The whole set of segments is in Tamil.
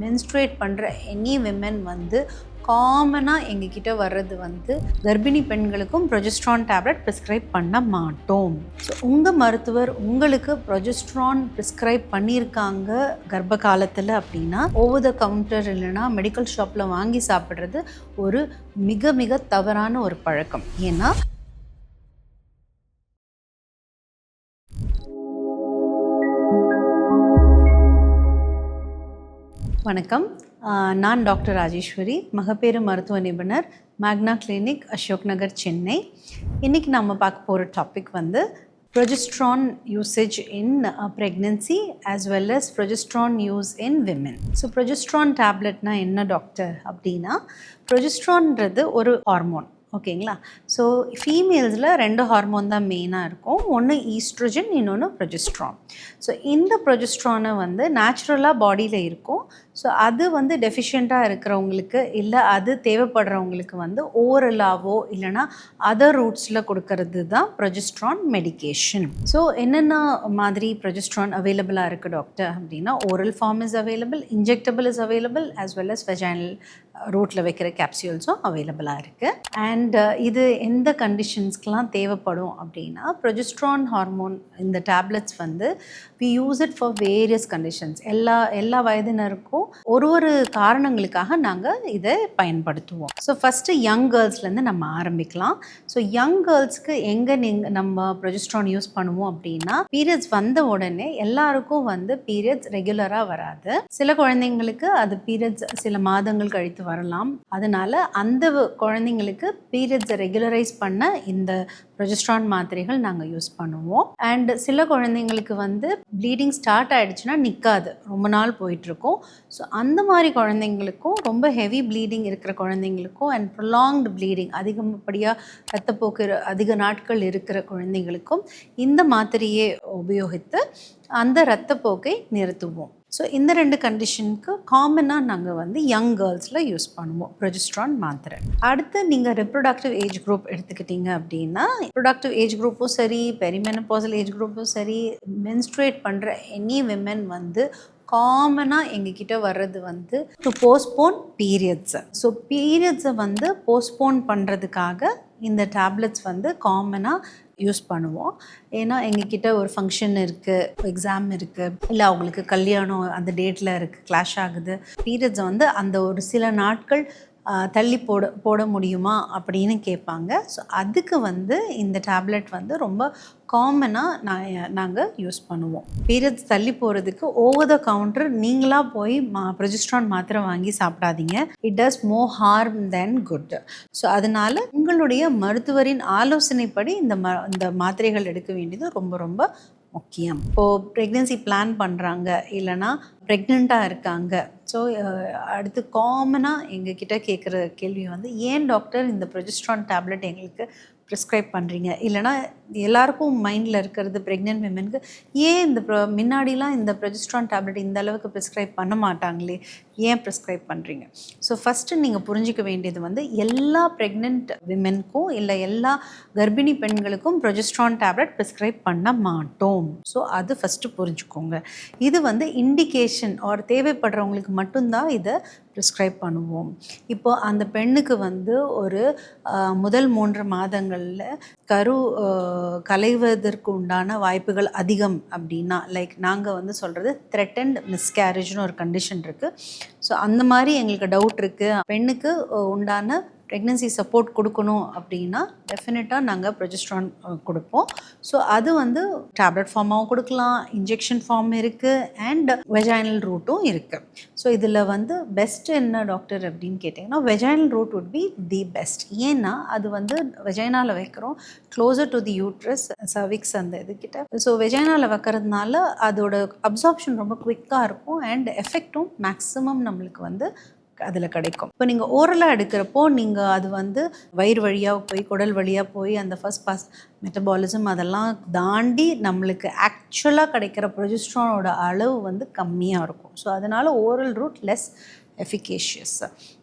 மென்ஸ்ட்ரேட் பண்ணுற எனி விமென் வந்து காமனாக எங்ககிட்ட வர்றது வந்து கர்ப்பிணி பெண்களுக்கும் ப்ரொஜெஸ்ட்ரான் டேப்லெட் ப்ரிஸ்கிரைப் பண்ண மாட்டோம். ஸோ உங்கள் மருத்துவர் உங்களுக்கு ப்ரொஜெஸ்ட்ரான் ப்ரிஸ்கிரைப் பண்ணியிருக்காங்க கர்ப்ப காலத்தில் அப்படின்னா ஓவர் த கவுண்டர் இல்லைனா மெடிக்கல் ஷாப்பில் வாங்கி சாப்பிட்றது ஒரு மிக மிக தவறான ஒரு பழக்கம். ஏன்னா வணக்கம், நான் டாக்டர் ராஜேஸ்வரி, மகப்பேறு மருத்துவ நிபுணர், மேக்னா கிளினிக், அசோக் நகர், சென்னை. இன்றைக்கி நம்ம பார்க்க போகிற டாபிக் வந்து progesterone usage in pregnancy as well as progesterone use in women. So progesterone டேப்லெட்னா என்ன டாக்டர் அப்படின்னா, ப்ரொஜெஸ்ட்ரான்றது ஒரு ஹார்மோன், ஓகேங்களா? ஸோ ஃபீமேல்ஸில் 2 ஹார்மோன் தான் மெயினாக இருக்கும். ஒன்று ஈஸ்ட்ரோஜன், இன்னொன்று ப்ரொஜெஸ்ட்ரான். ஸோ இந்த ப்ரொஜெஸ்ட்ரானை வந்து நேச்சுரலாக பாடியில் இருக்கும். ஸோ அது வந்து டெஃபிஷியண்ட்டாக இருக்கிறவங்களுக்கு இல்லை அது தேவைப்படுறவங்களுக்கு வந்து ஓரலாவோ இல்லைனா அதர் ரூட்ஸில் கொடுக்கறது தான் ப்ரொஜெஸ்ட்ரான் மெடிகேஷன். ஸோ என்னென்ன மாதிரி ப்ரொஜெஸ்ட்ரான் அவைலபிளாக இருக்குது டாக்டர் அப்படின்னா, oral form is available, injectable is available, as well as vaginal ரூட்டில் வைக்கிற கேப்சியூல்ஸும் அவைலபிளாக இருக்குது. அண்ட் இது எந்த கண்டிஷன்ஸ்க்கெலாம் தேவைப்படும் அப்படின்னா, ப்ரொஜெஸ்ட்ரான் ஹார்மோன் இந்த டேப்லெட்ஸ் வந்து we use it for various conditions. எல்லா வயதினருக்கும் ஒரு காரணங்களுக்காக நாங்கள் இதை பயன்படுத்துவோம். ஸோ ஃபஸ்ட்டு யங் கேர்ள்ஸ்லேருந்து நம்ம ஆரம்பிக்கலாம். ஸோ யங் கேர்ள்ஸ்க்கு எங்கே நம்ம ப்ரொஜெஸ்ட்ரான் யூஸ் பண்ணுவோம் அப்படின்னா, பீரியட்ஸ் வந்த உடனே எல்லாருக்கும் வந்து பீரியட்ஸ் ரெகுலராக வராது. சில குழந்தைங்களுக்கு அது பீரியட்ஸ் சில மாதங்கள் கழித்து வரலாம். அதனால் அந்த குழந்தைங்களுக்கு பீரியட்ஸை ரெகுலரைஸ் பண்ண இந்த ப்ரொஜெஸ்ட்ரான் மாத்திரைகள் நாங்கள் யூஸ் பண்ணுவோம். அண்ட் சில குழந்தைங்களுக்கு வந்து ப்ளீடிங் ஸ்டார்ட் ஆகிடுச்சுன்னா நிற்காது, ரொம்ப நாள் போயிட்டுருக்கும். ஸோ அந்த மாதிரி குழந்தைங்களுக்கும், ரொம்ப ஹெவி ப்ளீடிங் இருக்கிற குழந்தைங்களுக்கும் அண்ட் ப்ரொலாங்டு ப்ளீடிங் அதிகப்படியாக ரத்தப்போக்கு அதிக நாட்கள் இருக்கிற குழந்தைங்களுக்கும் இந்த மாத்திரையை உபயோகித்து அந்த இரத்தப்போக்கை நிறுத்துவோம். ஸோ இந்த 2 கண்டிஷனுக்கு காமனாக நாங்கள் வந்து யங் கேர்ள்ஸில் யூஸ் பண்ணுவோம் ப்ரொஜெஸ்ட்ரான் மாத்திரை. அடுத்து நீங்கள் ரிப்ரொடக்டிவ் ஏஜ் குரூப் எடுத்துக்கிட்டீங்க அப்படின்னா, ரிப்ரொடக்டிவ் ஏஜ் குரூப்பும் சரி, பெரிமெனோபாசல் ஏஜ் குரூப்பும் சரி, மென்ஸ்ட்ரேட் பண்ணுற எனி விமென் வந்து காமனாக எங்ககிட்ட வர்றது வந்து டு போஸ்ட்போன் பீரியட்ஸை. ஸோ பீரியட்ஸை வந்து போஸ்ட்போன் பண்ணுறதுக்காக இந்த டேப்லெட்ஸ் வந்து காமனாக யூஸ் பண்ணுவோம். ஏன்னா எங்ககிட்ட ஒரு ஃபங்க்ஷன் இருக்குது, எக்ஸாம் இருக்குது, இல்லை அவங்களுக்கு கல்யாணம் அந்த டேட்டில் இருக்குது, கிளாஷ் ஆகுது, பீரியட்ஸை வந்து அந்த ஒரு சில நாட்கள் தள்ளி போட முடியுமா அப்படின்னு கேட்பாங்க. ஸோ அதுக்கு வந்து இந்த டேப்லெட் வந்து ரொம்ப காமனாக நாங்கள் யூஸ் பண்ணுவோம். பீரியட்ஸ் தள்ளி போகிறதுக்கு ஓவர் த கவுண்டர் நீங்களாக போய் ப்ரொஜெஸ்ட்ரான் மாத்திரை வாங்கி சாப்பிடாதீங்க. It does more harm then good. So அதனால் உங்களுடைய மருத்துவரின் ஆலோசனைப்படி இந்த மாத்திரைகள் எடுக்க வேண்டியது ரொம்ப ரொம்ப முக்கியம். இப்போது ப்ரெக்னென்சி பிளான் பண்ணுறாங்க, இல்லைனா ப்ரெக்னெண்ட்டாக இருக்காங்க. ஸோ அடுத்து காமனாக எங்ககிட்ட கேட்குற கேள்வி வந்து, ஏன் டாக்டர் இந்த ப்ரொஜெஸ்ட்ரான் டேப்லெட் எங்களுக்கு ப்ரிஸ்கிரைப் பண்ணுறீங்க? இல்லைனா எல்லாருக்கும் மைண்டில் இருக்கிறது ப்ரெக்னென்ட் விமெனுக்கு, ஏன் இந்த முன்னாடிலாம் இந்த ப்ரொஜெஸ்ட்ரான் டேப்லெட் இந்த அளவுக்கு ப்ரிஸ்கிரைப் பண்ண மாட்டாங்களே, ஏன் ப்ரிஸ்கிரைப் பண்ணுறீங்க? ஸோ ஃபஸ்ட்டு நீங்கள் புரிஞ்சிக்க வேண்டியது வந்து, எல்லா ப்ரெக்னென்ட் விமெனுக்கும் இல்லை எல்லா கர்ப்பிணி பெண்களுக்கும் ப்ரொஜெஸ்ட்ரான் டேப்லெட் ப்ரிஸ்கிரைப் பண்ண மாட்டோம். ஸோ அது ஃபஸ்ட்டு புரிஞ்சுக்கோங்க. இது வந்து இண்டிகேஷன் ஆர் தேவைப்படுறவங்களுக்கு மட்டும்தான் இதை ப்ரிஸ்கிரைப் பண்ணுவோம். இப்போ அந்த பெண்ணுக்கு வந்து ஒரு முதல் 3 மாதங்களில் கரு கலைவதற்கு உண்டான வாய்ப்புகள் அதிகம் அப்படின்னா, லைக் நாங்கள் வந்து சொல்கிறது த்ரெட்டன்ட் மிஸ்கேரேஜ்னு ஒரு கண்டிஷன் இருக்குது. ஸோ அந்த மாதிரி எங்களுக்கு டவுட் இருக்குது, பெண்ணுக்கு உண்டான ப்ரெக்னென்சி சப்போர்ட் கொடுக்கணும் அப்படின்னா டெஃபினட்டாக நாங்கள் ப்ரொஜெஸ்ட்ரான் கொடுப்போம். ஸோ அது வந்து டேப்லெட் ஃபார்மாகவும் கொடுக்கலாம், இன்ஜெக்ஷன் ஃபார்ம் இருக்குது, அண்ட் வெஜைனல் ரூட்டும் இருக்குது. ஸோ இதில் வந்து பெஸ்ட் என்ன டாக்டர் அப்படின்னு கேட்டிங்கன்னா, vaginal route would be the best. ஏன்னா அது வந்து வெஜைனாவில் வைக்கிறோம், closer to the uterus, cervix அந்த இதுக்கிட்ட. ஸோ வெஜைனாவில் வைக்கிறதுனால அதோட அப்சார்ப்ஷன் ரொம்ப குவிக்காக இருக்கும் அண்ட் எஃபெக்டும் மேக்ஸிமம் நம்மளுக்கு வந்து அதில் கிடைக்கும். இப்போ நீங்கள் ஓரலாக எடுக்கிறப்போ நீங்கள் அது வந்து வயிறு வழியாக போய் குடல் வழியாக போய் அந்த ஃபர்ஸ்ட் பாஸ் மெட்டபாலிசம் அதெல்லாம் தாண்டி நம்மளுக்கு ஆக்சுவலாக கிடைக்கிற ப்ரொஜெஸ்ட்ரானோட அளவு வந்து கம்மியாக இருக்கும். ஸோ அதனால் oral route less efficacious.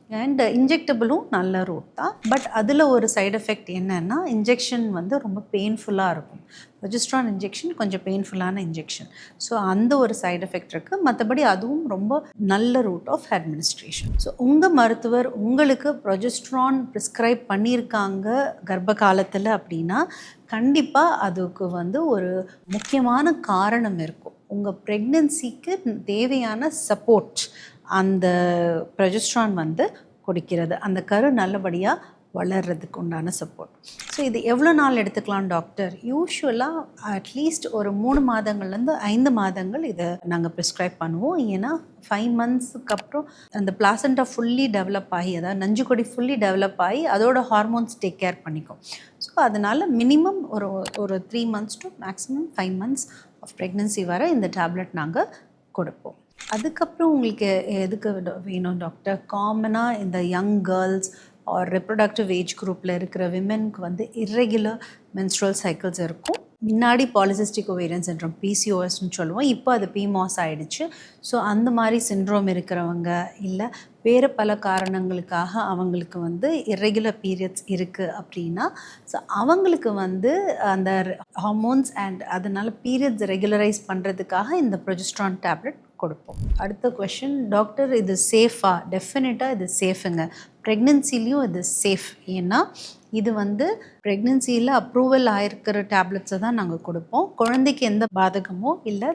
And இன்ஜெக்டபிளும் நல்ல ரூட் தான். பட் அதில் ஒரு சைடு எஃபெக்ட் என்னென்னா இன்ஜெக்ஷன் வந்து ரொம்ப பெயின்ஃபுல்லாக இருக்கும். ப்ரொஜெஸ்ட்ரான் இன்ஜெக்ஷன் கொஞ்சம் பெயின்ஃபுல்லான இன்ஜெக்ஷன். ஸோ அந்த ஒரு சைடு எஃபெக்ட் இருக்குது. மற்றபடி அதுவும் ரொம்ப நல்ல ரூட் ஆஃப் அட்மினிஸ்ட்ரேஷன். ஸோ உங்கள் மருத்துவர் உங்களுக்கு ப்ரொஜெஸ்ட்ரான் ப்ரிஸ்கிரைப் பண்ணியிருக்காங்க கர்ப்ப காலத்தில் அப்படின்னா கண்டிப்பாக அதுக்கு வந்து ஒரு முக்கியமான காரணம் இருக்கும். உங்கள் ப்ரெக்னென்சிக்கு தேவையான சப்போர்ட் அந்த ப்ரொஜெஸ்ட்ரான் வந்து கொடுக்கிறது, அந்த கரு நல்லபடியாக வளர்கிறதுக்கு உண்டான சப்போர்ட். ஸோ இது எவ்வளோ நாள் எடுத்துக்கலாம் டாக்டர்? யூஸ்வலாக அட்லீஸ்ட் ஒரு 3 மாதங்கள்லேருந்து 5 மாதங்கள் இதை நாங்கள் ப்ரிஸ்கிரைப் பண்ணுவோம். ஏன்னா 5 மந்த்ஸுக்கு அப்புறம் அந்த பிளாசண்டா ஃபுல்லி டெவலப் ஆகி, அதாவது நஞ்சுக்கொடி ஃபுல்லி டெவலப் ஆகி அதோட ஹார்மோன்ஸ் டேக் கேர் பண்ணிக்கும். ஸோ அதனால் மினிமம் ஒரு 3 months to maximum 5 months of pregnancy வரை இந்த டேப்லெட் நாங்கள் கொடுப்போம். அதுக்கப்புறம் உங்களுக்கு எதுக்கு வேணும் டாக்டர்? காமனாக இந்த யங் கேர்ள்ஸ் ஆர் ரெப்ரொடக்டிவ் ஏஜ் குரூப்பில் இருக்கிற விமென்க்கு வந்து இர்ரெகுலர் மென்ஸ்ட்ரல் சைக்கிள்ஸ் இருக்கும். முன்னாடி பாலிசிஸ்டிக் ஓவேரியன் சிண்ட்ரோம் PCOSன்னு சொல்லுவோம், இப்போ அது PMOS ஆகிடுச்சு. ஸோ அந்த மாதிரி சிண்ட்ரோம் இருக்கிறவங்க இல்லை வேறு பல காரணங்களுக்காக அவங்களுக்கு வந்து இர்ரெகுலர் பீரியட்ஸ் இருக்குது அப்படின்னா ஸோ அவங்களுக்கு வந்து அந்த ஹார்மோன்ஸ் அண்ட் அதனால் பீரியட்ஸ் ரெகுலரைஸ் பண்ணுறதுக்காக இந்த ப்ரொஜெஸ்ட்ரான் டேப்லெட் கொடுப்போம். அடுத்த கொஷின், டாக்டர் இது சேஃபா? டெஃபினட்டாக இது சேஃபுங்க. ப்ரெக்னென்சிலையும் இது சேஃப். ஏன்னா இது வந்து ப்ரெக்னென்சியில் அப்ரூவல் ஆகிருக்கிற டேப்லெட்ஸை தான் நாங்கள் கொடுப்போம். குழந்தைக்கு எந்த பாதகமோ இல்லை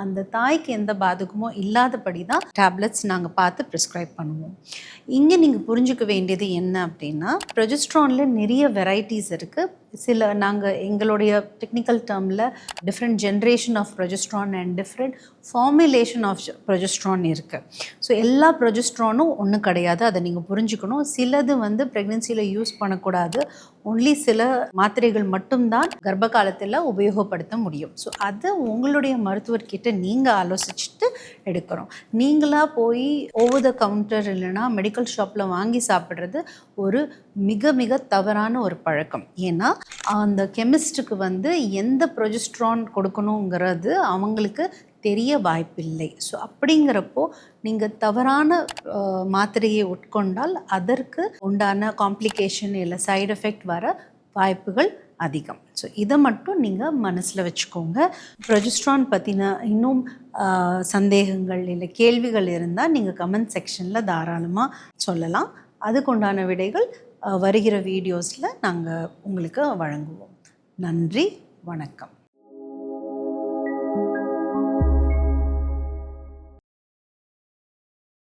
அந்த தாய்க்கு எந்த பாதகமோ இல்லாதபடி தான் டேப்லெட்ஸ் நாங்கள் பார்த்து ப்ரிஸ்கிரைப் பண்ணுவோம். இங்கே நீங்கள் புரிஞ்சுக்க வேண்டியது என்ன அப்படின்னா ப்ரொஜெஸ்ட்ரானில் நிறைய வெரைட்டிஸ் இருக்குது. சில நாங்கள் எங்களுடைய டெக்னிக்கல் டேர்மில் different generation of progesterone and different formulation of progesterone இருக்குது. ஸோ எல்லா ப்ரொஜெஸ்ட்ரானும் ஒன்று கிடையாது, அதை நீங்கள் புரிஞ்சுக்கணும். சிலது வந்து ப்ரெக்னென்சியில் யூஸ் பண்ணக்கூடாது, ஒன்லி சில மாத்திரைகள் மட்டும்தான் கர்ப்ப காலத்தில் உபயோகப்படுத்த முடியும். ஸோ அதை உங்களுடைய மருத்துவர்கிட்ட நீங்கள் ஆலோசிச்சுட்டு எடுக்கிறோம். நீங்களாக போய் ஓவர் த கவுண்டர் இல்லைனா மெடிக்கல் ஷாப்பில் வாங்கி சாப்பிட்றது ஒரு மிக மிக தவறான ஒரு பழக்கம். ஏன்னா அந்த கெமிஸ்ட்டுக்கு வந்து எந்த ப்ரொஜெஸ்ட்ரான் கொடுக்கணுங்கிறது அவங்களுக்கு தெரிய வாய்ப்பில்லை. ஸோ அப்படிங்கிறப்போ நீங்கள் தவறான மாத்திரையை உட்கொண்டால் அதற்கு உண்டான காம்ப்ளிகேஷன் இல்லை சைடு எஃபெக்ட் வர வாய்ப்புகள் அதிகம். ஸோ இதை மட்டும் நீங்கள் மனசில் வச்சுக்கோங்க. ப்ரொஜெஸ்ட்ரான் பற்றின இன்னும் சந்தேகங்கள் இல்லை கேள்விகள் இருந்தால் நீங்கள் கமெண்ட் செக்ஷனில் தாராளமாக சொல்லலாம். அதுக்குண்டான விடைகள் வருகிற வீடியோஸில் நாங்கள் உங்களுக்கு வழங்குவோம். நன்றி, வணக்கம்.